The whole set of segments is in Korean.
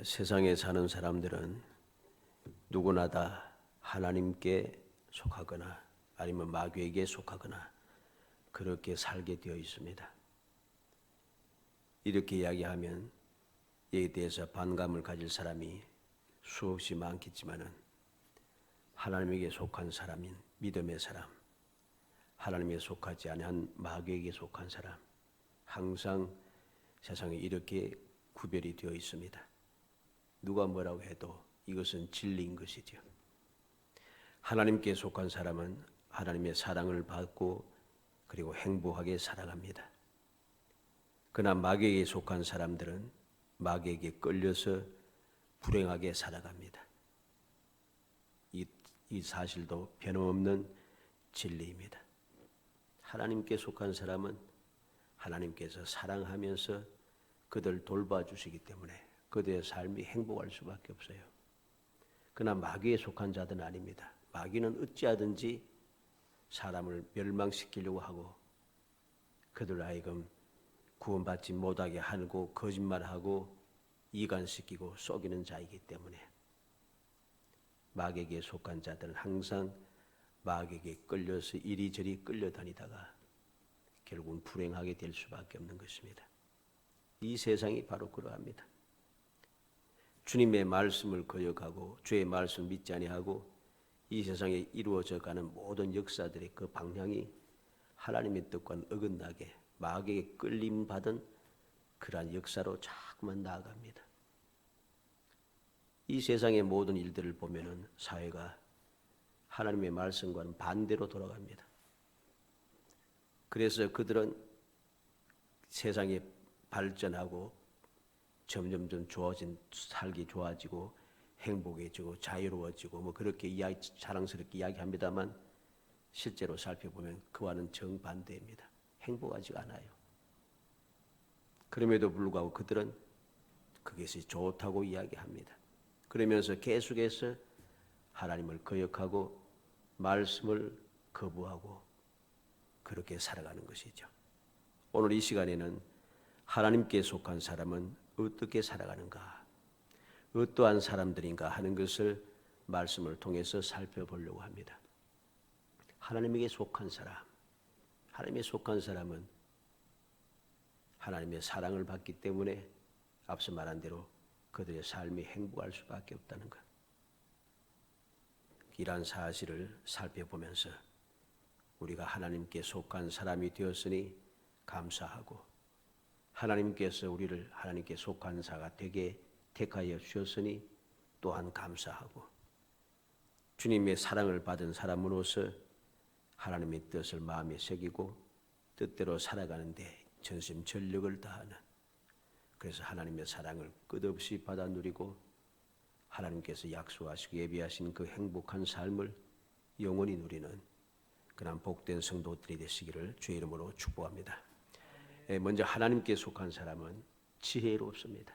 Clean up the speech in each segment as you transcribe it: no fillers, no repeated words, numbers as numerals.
세상에 사는 사람들은 누구나 다 하나님께 속하거나 아니면 마귀에게 속하거나 그렇게 살게 되어 있습니다. 이렇게 이야기하면 이에 대해서 반감을 가질 사람이 수없이 많겠지만은 하나님에게 속한 사람인 믿음의 사람, 하나님에 속하지 아니한 마귀에게 속한 사람, 항상 세상에 이렇게 구별이 되어 있습니다. 누가 뭐라고 해도 이것은 진리인 것이죠. 하나님께 속한 사람은 하나님의 사랑을 받고 그리고 행복하게 살아갑니다. 그러나 마귀에게 속한 사람들은 마귀에게 끌려서 불행하게 살아갑니다. 이 사실도 변함없는 진리입니다. 하나님께 속한 사람은 하나님께서 사랑하면서 그들 돌봐주시기 때문에 그들의 삶이 행복할 수밖에 없어요. 그러나 마귀에 속한 자들은 아닙니다. 마귀는 어찌하든지 사람을 멸망시키려고 하고 그들 하여금 구원받지 못하게 하고 거짓말하고 이간시키고 속이는 자이기 때문에 마귀에게 속한 자들은 항상 마귀에게 끌려서 이리저리 끌려다니다가 결국은 불행하게 될 수밖에 없는 것입니다. 이 세상이 바로 그러합니다. 주님의 말씀을 거역하고 주의 말씀 믿지 아니하고 이 세상에 이루어져가는 모든 역사들의 그 방향이 하나님의 뜻과는 어긋나게 마귀에게 끌림받은 그러한 역사로 자꾸만 나아갑니다. 이 세상의 모든 일들을 보면은 사회가 하나님의 말씀과는 반대로 돌아갑니다. 그래서 그들은 세상에 발전하고 점점점 살기 좋아지고 행복해지고 자유로워지고 뭐 그렇게 자랑스럽게 이야기합니다만 실제로 살펴보면 그와는 정반대입니다. 행복하지가 않아요. 그럼에도 불구하고 그들은 그것이 좋다고 이야기합니다. 그러면서 계속해서 하나님을 거역하고 말씀을 거부하고 그렇게 살아가는 것이죠. 오늘 이 시간에는 하나님께 속한 사람은 어떻게 살아가는가, 어떠한 사람들인가 하는 것을 말씀을 통해서 살펴보려고 합니다. 하나님에게 속한 사람, 하나님에 속한 사람은 하나님의 사랑을 받기 때문에 앞서 말한 대로 그들의 삶이 행복할 수밖에 없다는 것. 이러한 사실을 살펴보면서 우리가 하나님께 속한 사람이 되었으니 감사하고 하나님께서 우리를 하나님께 속한 자가 되게 택하여 주셨으니 또한 감사하고 주님의 사랑을 받은 사람으로서 하나님의 뜻을 마음에 새기고 뜻대로 살아가는데 전심전력을 다하는, 그래서 하나님의 사랑을 끝없이 받아 누리고 하나님께서 약속하시고 예비하신 그 행복한 삶을 영원히 누리는 그런 복된 성도들이 되시기를 주의 이름으로 축복합니다. 먼저 하나님께 속한 사람은 지혜롭습니다.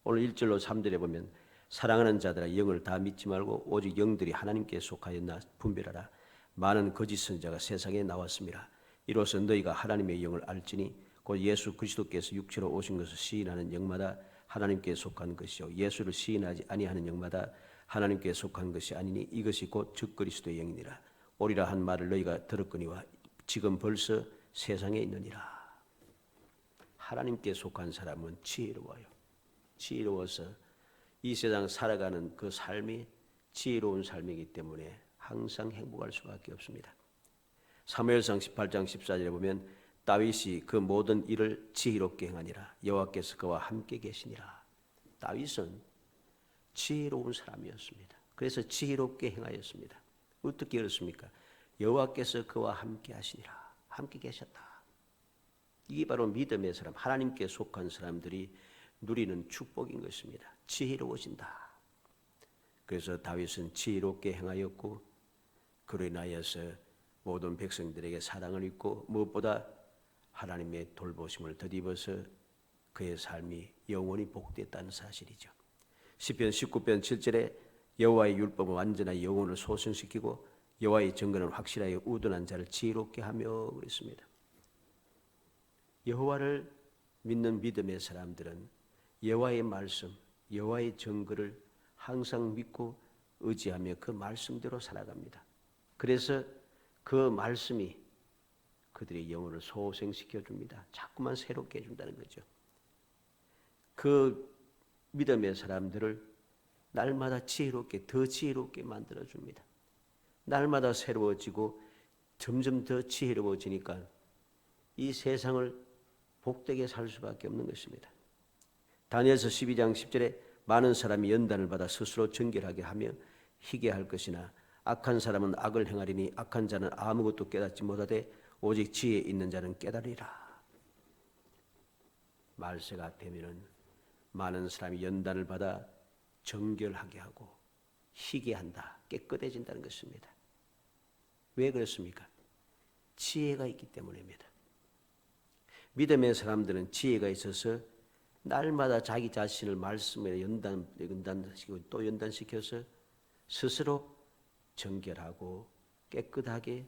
오늘 1절로 3절에 보면 사랑하는 자들아 영을 다 믿지 말고 오직 영들이 하나님께 속하였나 분별하라. 많은 거짓 선지자가 세상에 나왔습니다. 이로써 너희가 하나님의 영을 알지니 곧 예수 그리스도께서 육체로 오신 것을 시인하는 영마다 하나님께 속한 것이요 예수를 시인하지 아니하는 영마다 하나님께 속한 것이 아니니 이것이 곧 적그리스도의 영이니라. 오리라 한 말을 너희가 들었거니와 지금 벌써 세상에 있느니라. 하나님께 속한 사람은 지혜로워요. 지혜로워서 이 세상 살아가는 그 삶이 지혜로운 삶이기 때문에 항상 행복할 수밖에 없습니다. 사무엘상 18장 14절에 보면 다윗이 그 모든 일을 지혜롭게 행하니라. 여호와께서 그와 함께 계시니라. 다윗은 지혜로운 사람이었습니다. 그래서 지혜롭게 행하였습니다. 어떻게 그렇습니까? 여호와께서 그와 함께 하시니라. 함께 계셨다. 이게 바로 믿음의 사람, 하나님께 속한 사람들이 누리는 축복인 것입니다. 지혜로워진다. 그래서 다윗은 지혜롭게 행하였고 그로 인하여서 모든 백성들에게 사랑을 입고 무엇보다 하나님의 돌보심을 덧입어서 그의 삶이 영원히 복됐다는 사실이죠. 시편 19편 7절에 여호와의 율법은 완전하여 영혼을 소생시키고 여호와의 정근은 확실하여 우둔한 자를 지혜롭게 하며 그랬습니다. 여호와를 믿는 믿음의 사람들은 여호와의 말씀, 여호와의 증거를 항상 믿고 의지하며 그 말씀대로 살아갑니다. 그래서 그 말씀이 그들의 영혼을 소생시켜 줍니다. 자꾸만 새롭게 해준다는 거죠. 그 믿음의 사람들을 날마다 지혜롭게, 더 지혜롭게 만들어 줍니다. 날마다 새로워지고 점점 더 지혜로워지니까 이 세상을 복되게 살 수밖에 없는 것입니다. 다니엘서 12장 10절에 많은 사람이 연단을 받아 스스로 정결하게 하며 희게 할 것이나 악한 사람은 악을 행하리니 악한 자는 아무것도 깨닫지 못하되 오직 지혜 있는 자는 깨달으리라. 말세가 되면은 많은 사람이 연단을 받아 정결하게 하고 희게 한다, 깨끗해진다는 것입니다. 왜 그렇습니까? 지혜가 있기 때문입니다. 믿음의 사람들은 지혜가 있어서 날마다 자기 자신을 말씀에 연단시키고 또 연단시켜서 스스로 정결하고 깨끗하게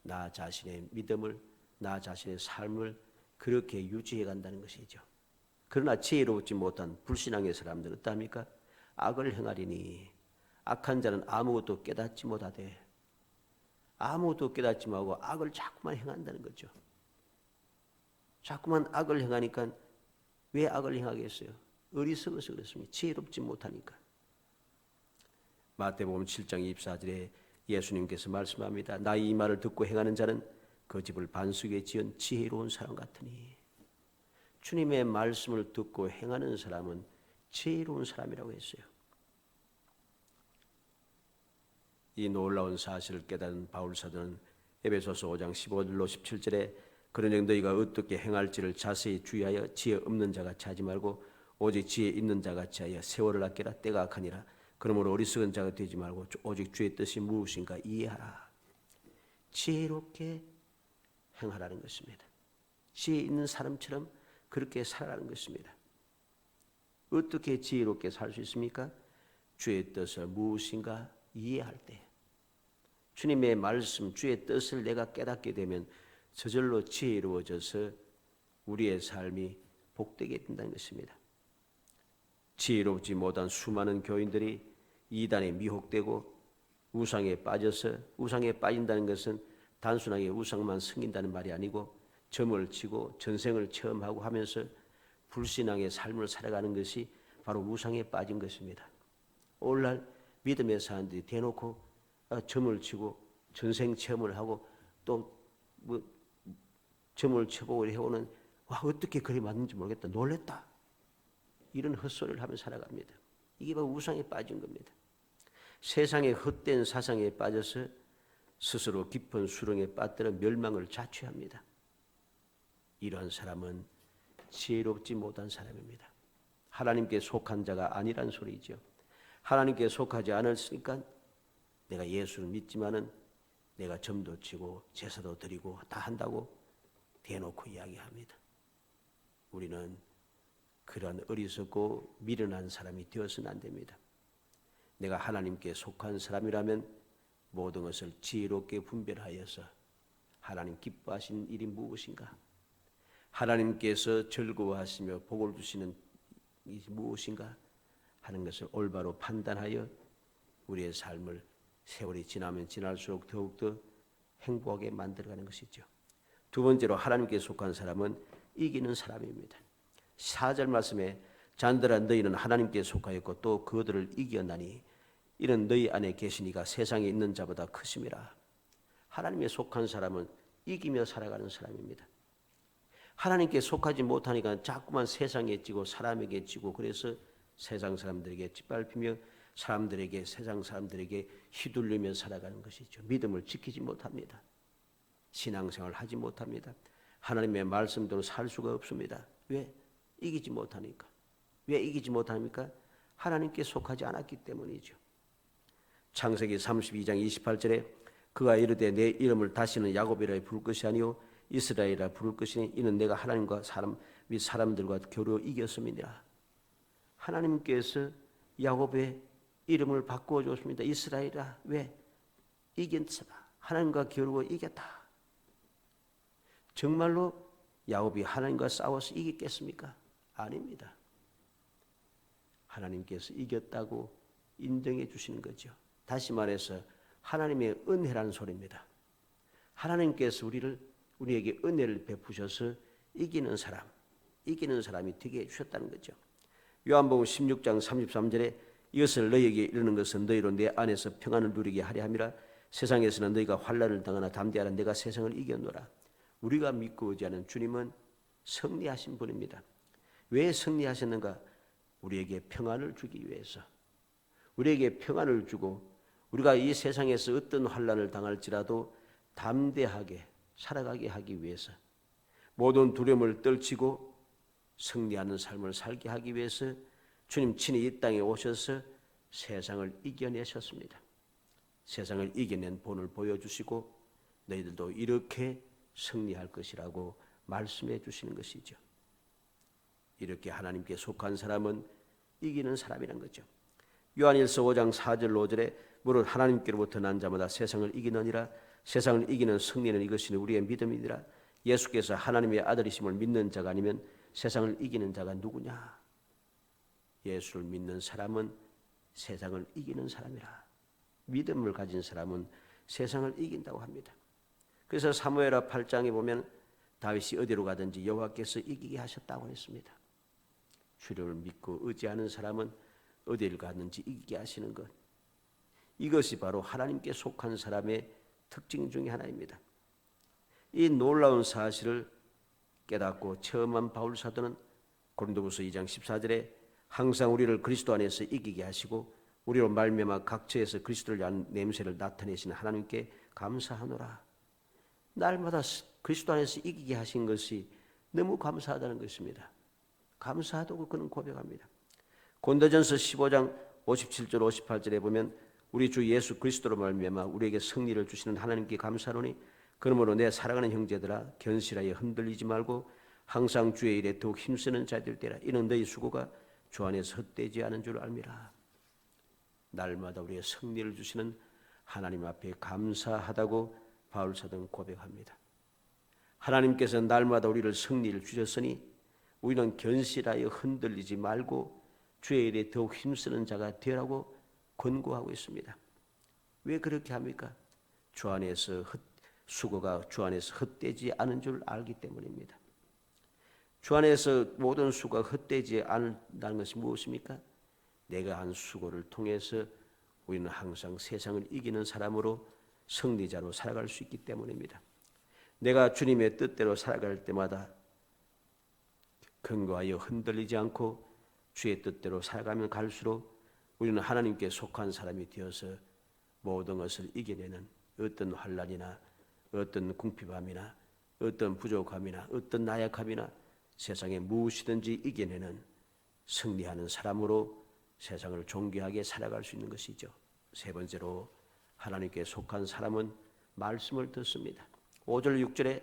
나 자신의 믿음을, 나 자신의 삶을 그렇게 유지해 간다는 것이죠. 그러나 지혜롭지 못한 불신앙의 사람들은 어떠합니까? 악을 행하리니 악한 자는 아무것도 깨닫지 못하되, 아무것도 깨닫지 못하고 악을 자꾸만 행한다는 거죠. 자꾸만 악을 행하니까 왜 악을 행하겠어요? 어리석어서 그렇습니다. 지혜롭지 못하니까. 마태복음 7장 24절에 예수님께서 말씀합니다. 나의 이 말을 듣고 행하는 자는 그 집을 반석에 지은 지혜로운 사람 같으니. 주님의 말씀을 듣고 행하는 사람은 지혜로운 사람이라고 했어요. 이 놀라운 사실을 깨달은 바울사도는 에베소서 5장 15절로 17절에 그러므로 너희가 어떻게 행할지를 자세히 주의하여 지혜 없는 자같이 하지 말고 오직 지혜 있는 자같이 하여 세월을 아끼라. 때가 악하니라. 그러므로 어리석은 자가 되지 말고 오직 주의 뜻이 무엇인가 이해하라. 지혜롭게 행하라는 것입니다. 지혜 있는 사람처럼 그렇게 살아가는 것입니다. 어떻게 지혜롭게 살 수 있습니까? 주의 뜻을 무엇인가 이해할 때, 주님의 말씀, 주의 뜻을 내가 깨닫게 되면 저절로 지혜로워져서 우리의 삶이 복되게 된다는 것입니다. 지혜롭지 못한 수많은 교인들이 이단에 미혹되고 우상에 빠져서, 우상에 빠진다는 것은 단순하게 우상만 섬긴다는 말이 아니고 점을 치고 전생을 체험하고 하면서 불신앙의 삶을 살아가는 것이 바로 우상에 빠진 것입니다. 오늘날 믿음의 사람들이 대놓고 점을 치고 전생 체험을 하고 또 점을 쳐보고 해오는, 와 어떻게 그리 맞는지 모르겠다, 놀랬다, 이런 헛소리를 하며 살아갑니다. 이게 바로 우상에 빠진 겁니다. 세상의 헛된 사상에 빠져서 스스로 깊은 수렁에 빠뜨려 멸망을 자취합니다. 이러한 사람은 지혜롭지 못한 사람입니다. 하나님께 속한 자가 아니란 소리죠. 하나님께 속하지 않았으니까 내가 예수를 믿지만은 내가 점도 치고 제사도 드리고 다 한다고 대놓고 이야기합니다. 우리는 그런 어리석고 미련한 사람이 되어서는 안 됩니다. 내가 하나님께 속한 사람이라면 모든 것을 지혜롭게 분별하여서 하나님 기뻐하시는 일이 무엇인가, 하나님께서 즐거워하시며 복을 주시는 일이 무엇인가 하는 것을 올바로 판단하여 우리의 삶을 세월이 지나면 지날수록 더욱더 행복하게 만들어가는 것이죠. 두 번째로 하나님께 속한 사람은 이기는 사람입니다. 4절 말씀에 잔들아 너희는 하나님께 속하였고 또 그들을 이겼나니 이는 너희 안에 계시니가 세상에 있는 자보다 크심이라. 하나님께 속한 사람은 이기며 살아가는 사람입니다. 하나님께 속하지 못하니까 자꾸만 세상에 찌고 사람에게 찌고 그래서 세상 사람들에게 짓밟히며 사람들에게, 세상 사람들에게 휘둘리며 살아가는 것이죠. 믿음을 지키지 못합니다. 신앙생활을 하지 못합니다. 하나님의 말씀대로 살 수가 없습니다. 왜? 이기지 못하니까. 왜 이기지 못합니까? 하나님께 속하지 않았기 때문이죠. 창세기 32장 28절에 그가 이르되 내 이름을 다시는 야곱이라 부를 것이 아니요 이스라엘이라 부를 것이니 이는 내가 하나님과 사람 및 사람들과 겨루 이겼음이니라. 하나님께서 야곱의 이름을 바꾸어 줬습니다. 이스라엘이라. 왜? 이겼다. 하나님과 겨루어 이겼다. 정말로 야곱이 하나님과 싸워서 이기겠습니까? 아닙니다. 하나님께서 이겼다고 인정해 주시는 거죠. 다시 말해서 하나님의 은혜라는 소리입니다. 하나님께서 우리에게 은혜를 베푸셔서 이기는 사람이 되게 해주셨다는 거죠. 요한복음 16장 33절에 이것을 너희에게 이르는 것은 너희로 내 안에서 평안을 누리게 하려 함이라. 세상에서는 너희가 환난을 당하나 담대하라. 내가 세상을 이겼노라. 우리가 믿고 의지하는 주님은 승리하신 분입니다. 왜 승리하셨는가? 우리에게 평안을 주기 위해서. 우리에게 평안을 주고 우리가 이 세상에서 어떤 환난을 당할지라도 담대하게 살아가게 하기 위해서, 모든 두려움을 떨치고 승리하는 삶을 살게 하기 위해서 주님 친히 이 땅에 오셔서 세상을 이겨내셨습니다. 세상을 이겨낸 본을 보여주시고 너희들도 이렇게 승리할 것이라고 말씀해 주시는 것이죠. 이렇게 하나님께 속한 사람은 이기는 사람이란 거죠. 요한일서 5장 4절 5절에 무릇 하나님께로부터 난 자마다 세상을 이기느니라. 세상을 이기는 승리는 이것이니 우리의 믿음이니라. 예수께서 하나님의 아들이심을 믿는 자가 아니면 세상을 이기는 자가 누구냐? 예수를 믿는 사람은 세상을 이기는 사람이라. 믿음을 가진 사람은 세상을 이긴다고 합니다. 그래서 사무엘하 8장에 보면 다윗이 어디로 가든지 여호와께서 이기게 하셨다고 했습니다. 주를 믿고 의지하는 사람은 어디를 가든지 이기게 하시는 것, 이것이 바로 하나님께 속한 사람의 특징 중에 하나입니다. 이 놀라운 사실을 깨닫고 체험한 바울 사도는 고린도후서 2장 14절에 항상 우리를 그리스도 안에서 이기게 하시고 우리로 말미암아 각처에서 그리스도를 위한 냄새를 나타내시는 하나님께 감사하노라. 날마다 그리스도 안에서 이기게 하신 것이 너무 감사하다는 것입니다. 감사하다고 그는 고백합니다. 고린도전서 15장 57절 58절에 보면 우리 주 예수 그리스도로 말미암아 우리에게 승리를 주시는 하나님께 감사하노니 그러므로 내 사랑하는 형제들아 견실하여 흔들리지 말고 항상 주의 일에 더욱 힘쓰는 자들 되라. 이는 너희 수고가 주 안에서 헛되지 않은 줄 알미라. 날마다 우리의 승리를 주시는 하나님 앞에 감사하다고 바울 사도는 고백합니다. 하나님께서 날마다 우리를 승리를 주셨으니 우리는 견실하여 흔들리지 말고 주의 일에 더욱 힘쓰는 자가 되라고 권고하고 있습니다. 왜 그렇게 합니까? 주 안에서 수고가 주 안에서 헛되지 않은 줄 알기 때문입니다. 주 안에서 모든 수고가 헛되지 않는다는 것이 무엇입니까? 내가 한 수고를 통해서 우리는 항상 세상을 이기는 사람으로 승리자로 살아갈 수 있기 때문입니다. 내가 주님의 뜻대로 살아갈 때마다 견고하여 흔들리지 않고 주의 뜻대로 살아가면 갈수록 우리는 하나님께 속한 사람이 되어서 모든 것을 이겨내는 어떤 환난이나 어떤 궁핍함이나 어떤 부족함이나 어떤 나약함이나 세상에 무엇이든지 이겨내는 승리하는 사람으로 세상을 존귀하게 살아갈 수 있는 것이죠. 세 번째로 하나님께 속한 사람은 말씀을 듣습니다. 5절 6절에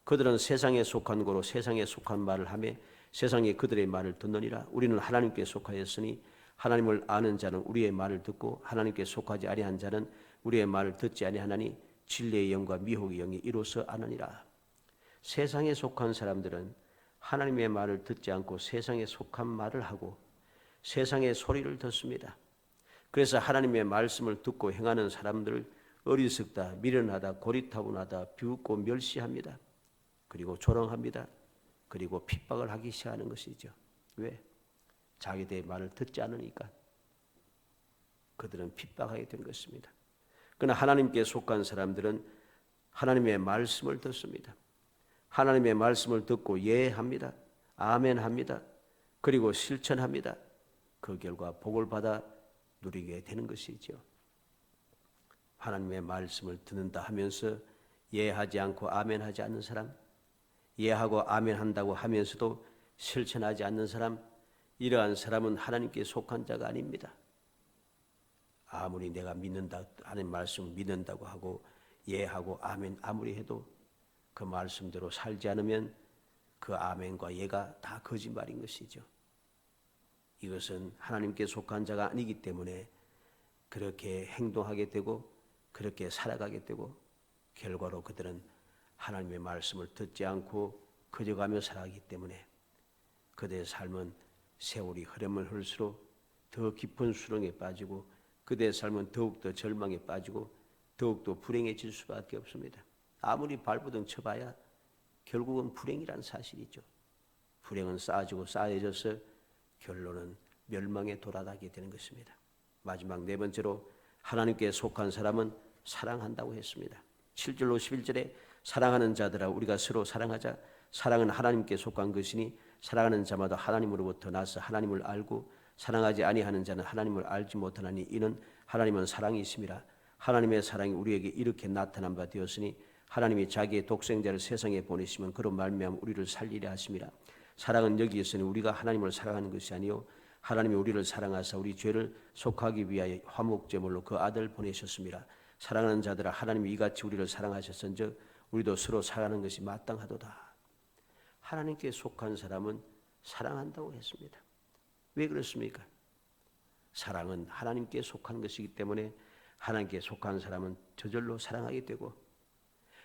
그들은 세상에 속한 고로 세상에 속한 말을 하며 세상이 그들의 말을 듣느니라. 우리는 하나님께 속하였으니 하나님을 아는 자는 우리의 말을 듣고 하나님께 속하지 아니한 자는 우리의 말을 듣지 아니하나니 진리의 영과 미혹의 영이 이로써 아느니라. 세상에 속한 사람들은 하나님의 말을 듣지 않고 세상에 속한 말을 하고 세상의 소리를 듣습니다. 그래서 하나님의 말씀을 듣고 행하는 사람들을 어리석다, 미련하다, 고리타분하다, 비웃고 멸시합니다. 그리고 조롱합니다. 그리고 핍박을 하기 시작하는 것이죠. 왜? 자기들의 말을 듣지 않으니까 그들은 핍박하게 된 것입니다. 그러나 하나님께 속한 사람들은 하나님의 말씀을 듣습니다. 하나님의 말씀을 듣고 예합니다. 아멘합니다. 그리고 실천합니다. 그 결과 복을 받아 누리게 되는 것이죠. 하나님의 말씀을 듣는다 하면서 예하지 않고 아멘하지 않는 사람, 예하고 아멘한다고 하면서도 실천하지 않는 사람, 이러한 사람은 하나님께 속한 자가 아닙니다. 아무리 내가 믿는다, 하나님 말씀을 믿는다고 하고 예하고 아멘 아무리 해도 그 말씀대로 살지 않으면 그 아멘과 예가 다 거짓말인 것이죠. 이것은 하나님께 속한 자가 아니기 때문에 그렇게 행동하게 되고 그렇게 살아가게 되고 결과로 그들은 하나님의 말씀을 듣지 않고 그저가며 살아가기 때문에 그들의 삶은 세월이 흐르면 흐를수록 더 깊은 수렁에 빠지고 그대의 삶은 더욱더 절망에 빠지고 더욱더 불행해질 수밖에 없습니다. 아무리 발버둥 쳐봐야 결국은 불행이란 사실이죠. 불행은 쌓아지고 쌓여져서 결론은 멸망에 도달하게 되는 것입니다. 마지막 네 번째로 하나님께 속한 사람은 사랑한다고 했습니다. 7절로 11절에 사랑하는 자들아 우리가 서로 사랑하자. 사랑은 하나님께 속한 것이니 사랑하는 자마다 하나님으로부터 나서 하나님을 알고 사랑하지 아니하는 자는 하나님을 알지 못하나니 이는 하나님은 사랑이심이라. 하나님의 사랑이 우리에게 이렇게 나타난 바 되었으니 하나님이 자기의 독생자를 세상에 보내시면 그로 말미암아 우리를 살리려 하심이라. 사랑은 여기 있으니 우리가 하나님을 사랑하는 것이 아니요 하나님이 우리를 사랑하사 우리 죄를 속하기 위하여 화목제물로 그 아들을 보내셨습니다. 사랑하는 자들아 하나님이 이같이 우리를 사랑하셨은즉 우리도 서로 사랑하는 것이 마땅하도다. 하나님께 속한 사람은 사랑한다고 했습니다. 왜 그렇습니까? 사랑은 하나님께 속한 것이기 때문에 하나님께 속한 사람은 저절로 사랑하게 되고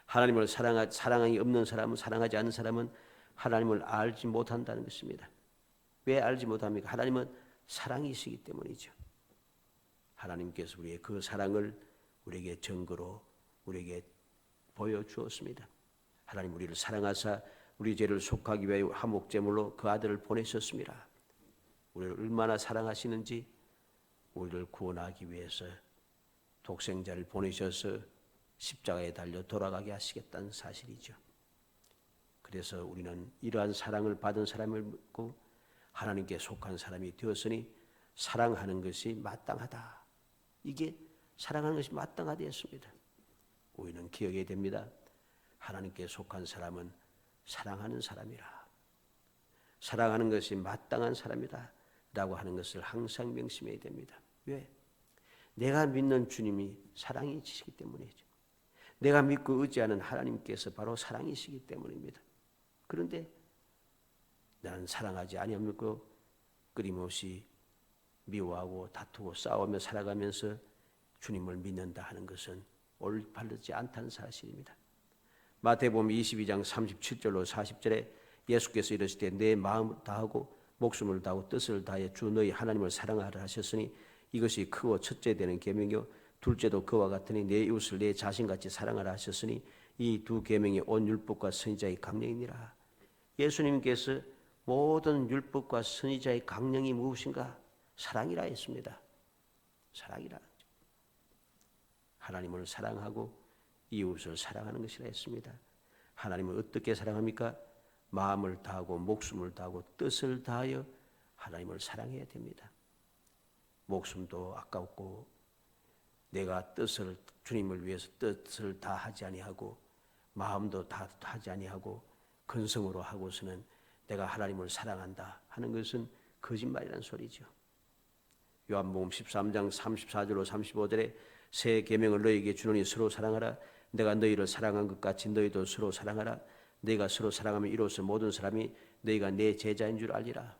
하나님을 사랑이 없는 사람은 사랑하지 않는 사람은 하나님을 알지 못한다는 것입니다. 왜 알지 못합니까? 하나님은 사랑이시기 때문이죠. 하나님께서 우리의 그 사랑을 우리에게 증거로 우리에게 보여주었습니다. 하나님 우리를 사랑하사 우리 죄를 속하기 위하여 화목제물로 그 아들을 보내셨습니다. 우리를 얼마나 사랑하시는지 우리를 구원하기 위해서 독생자를 보내셔서 십자가에 달려 돌아가게 하시겠다는 사실이죠. 그래서 우리는 이러한 사랑을 받은 사람을 믿고 하나님께 속한 사람이 되었으니 사랑하는 것이 마땅하다. 이게 사랑하는 것이 마땅하다였습니다. 우리는 기억해야 됩니다. 하나님께 속한 사람은 사랑하는 사람이라. 사랑하는 것이 마땅한 사람이다 라고 하는 것을 항상 명심해야 됩니다. 왜? 내가 믿는 주님이 사랑이시기 때문이죠. 내가 믿고 의지하는 하나님께서 바로 사랑이시기 때문입니다. 그런데 나는 사랑하지 아니하고 끊임없이 미워하고 다투고 싸우며 살아가면서 주님을 믿는다 하는 것은 올바르지 않다는 사실입니다. 마태복음 22장 37절로 40절에 예수께서 이르시되 내 마음을 다하고 목숨을 다하고 뜻을 다해 주 너희 하나님을 사랑하라 하셨으니 이것이 크고 첫째 되는 계명이요 둘째도 그와 같으니 내 이웃을 내 자신같이 사랑하라 하셨으니 이 두 계명이 온 율법과 선지자의 강령이니라. 예수님께서 모든 율법과 선지자의 강령이 무엇인가? 사랑이라 했습니다. 사랑이라. 하나님을 사랑하고 이웃을 사랑하는 것이라 했습니다. 하나님을 어떻게 사랑합니까? 마음을 다하고 목숨을 다하고 뜻을 다하여 하나님을 사랑해야 됩니다. 목숨도 아깝고 내가 뜻을 주님을 위해서 뜻을 다 하지 아니하고 마음도 다 하지 아니하고 근성으로 하고서는 내가 하나님을 사랑한다 하는 것은 거짓말이라는 소리죠. 요한복음 13장 34절로 35절에 새 계명을 너희에게 주노니 서로 사랑하라. 내가 너희를 사랑한 것 같이 너희도 서로 사랑하라. 너희가 서로 사랑하면 이로써 모든 사람이 너희가 내 제자인 줄 알리라.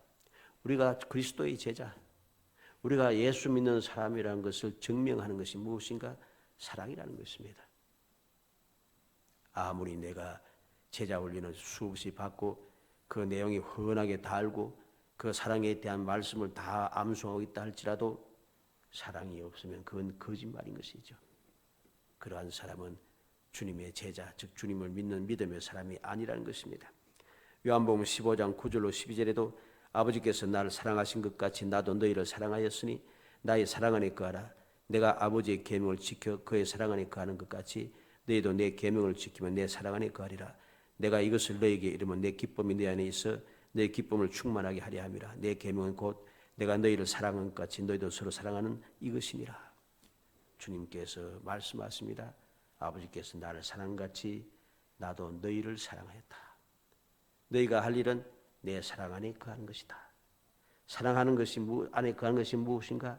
우리가 그리스도의 제자, 우리가 예수 믿는 사람이라는 것을 증명하는 것이 무엇인가? 사랑이라는 것입니다. 아무리 내가 제자 훈련을 수없이 받고 그 내용이 훤하게 다 알고 그 사랑에 대한 말씀을 다 암송하고 있다 할지라도 사랑이 없으면 그건 거짓말인 것이죠. 그러한 사람은 주님의 제자, 즉 주님을 믿는 믿음의 사람이 아니라는 것입니다. 요한복음 15장 9절로 12절에도 아버지께서 나를 사랑하신 것 같이 나도 너희를 사랑하였으니 나의 사랑 안에 거하라. 내가 아버지의 계명을 지켜 그의 사랑 안에 거하는 것 같이 너희도 내 계명을 지키면 내 사랑 안에 거하리라. 내가 이것을 너희에게 이르면 내 기쁨이 내 안에 있어 내 기쁨을 충만하게 하려 함이라. 내 계명은 곧 내가 너희를 사랑한 것 같이 너희도 서로 사랑하는 이것이니라. 주님께서 말씀하십니다. 아버지께서 나를 사랑같이 나도 너희를 사랑하였다. 너희가 할 일은 내 사랑 안에 거하는 것이다. 사랑하는 것이 안에 거하는 것이 무엇인가?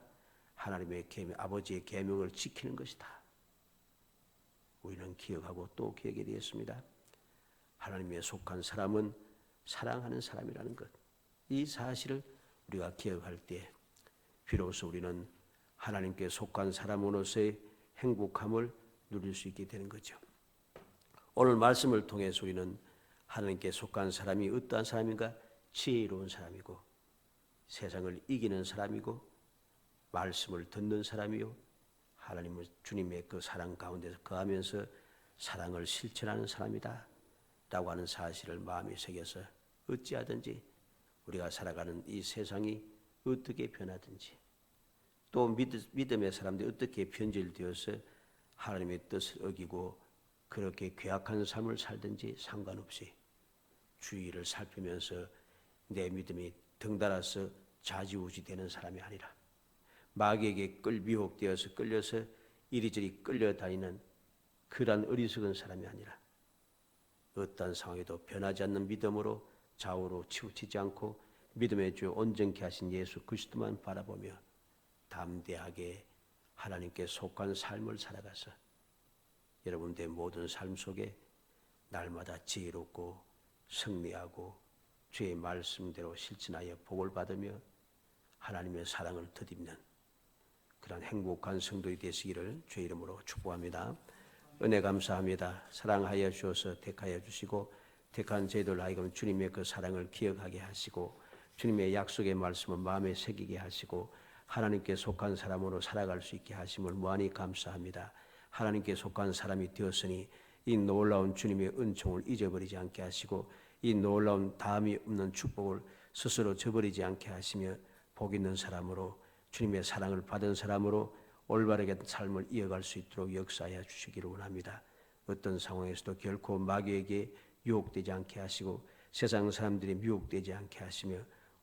하나님의 계명, 아버지의 계명을 지키는 것이다. 우리는 기억하고 또 기억해야 되겠습니다. 하나님에 속한 사람은 사랑하는 사람이라는 것. 이 사실을 우리가 기억할 때 비로소 우리는 하나님께 속한 사람으로서의 행복함을 누릴 수 있게 되는 거죠. 오늘 말씀을 통해서 우리는 하나님께 속한 사람이 어떠한 사람인가? 지혜로운 사람이고 세상을 이기는 사람이고 말씀을 듣는 사람이요 하나님을 주님의 그 사랑 가운데서 거하면서 사랑을 실천하는 사람이다 라고 하는 사실을 마음에 새겨서 어찌하든지 우리가 살아가는 이 세상이 어떻게 변하든지 또 믿음의 사람들이 어떻게 변질되어서 하나님의 뜻을 어기고 그렇게 괴악한 삶을 살든지 상관없이 주위를 살피면서 내 믿음이 덩달아서 좌지우지되는 사람이 아니라 마귀에게 미혹되어서 끌려서 이리저리 끌려다니는 그러한 어리석은 사람이 아니라 어떠한 상황에도 변하지 않는 믿음으로 좌우로 치우치지 않고 믿음의 주 온전케 하신 예수 그리스도만 바라보며 담대하게 하나님께 속한 삶을 살아가서 여러분들의 모든 삶 속에 날마다 지혜롭고 승리하고 주의 말씀대로 실천하여 복을 받으며 하나님의 사랑을 덧입는 그런 행복한 성도이 되시기를 주의 이름으로 축복합니다. 은혜 감사합니다. 사랑하여 주셔서 택하여 주시고 택한 저희들 하여금 주님의 그 사랑을 기억하게 하시고 주님의 약속의 말씀을 마음에 새기게 하시고 하나님께 속한 사람으로 살아갈 수 있게 하심을 무한히 감사합니다. 하나님께 속한 사람이 되었으니 이 놀라운 주님의 은총을 잊어버리지 않게 하시고 이 놀라운 다함이 없는 축복을 스스로 저버리지 않게 하시며 복 있는 사람으로 주님의 사랑을 받은 사람으로 올바르게 삶을 이어갈 수 있도록 역사하여 주시기를 원합니다. 어떤 상황에서도 결코 마귀에게 유혹되지 않게 하시고 세상 사람들이 미혹되지 않게 하시며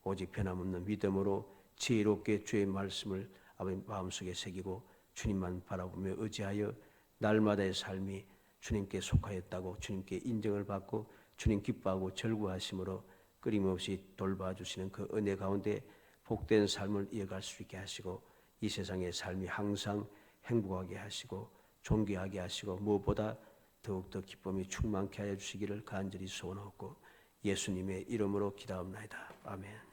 오직 변함없는 믿음으로 지혜롭게 주의 말씀을 아버지 마음속에 새기고 주님만 바라보며 의지하여 날마다의 삶이 주님께 속하였다고 주님께 인정을 받고 주님 기뻐하고 절구하심으로 끊임없이 돌봐주시는 그 은혜 가운데 복된 삶을 이어갈 수 있게 하시고 이 세상의 삶이 항상 행복하게 하시고 존귀하게 하시고 무엇보다 더욱더 기쁨이 충만케 하여 주시기를 간절히 소원하고 예수님의 이름으로 기도합나이다. 아멘.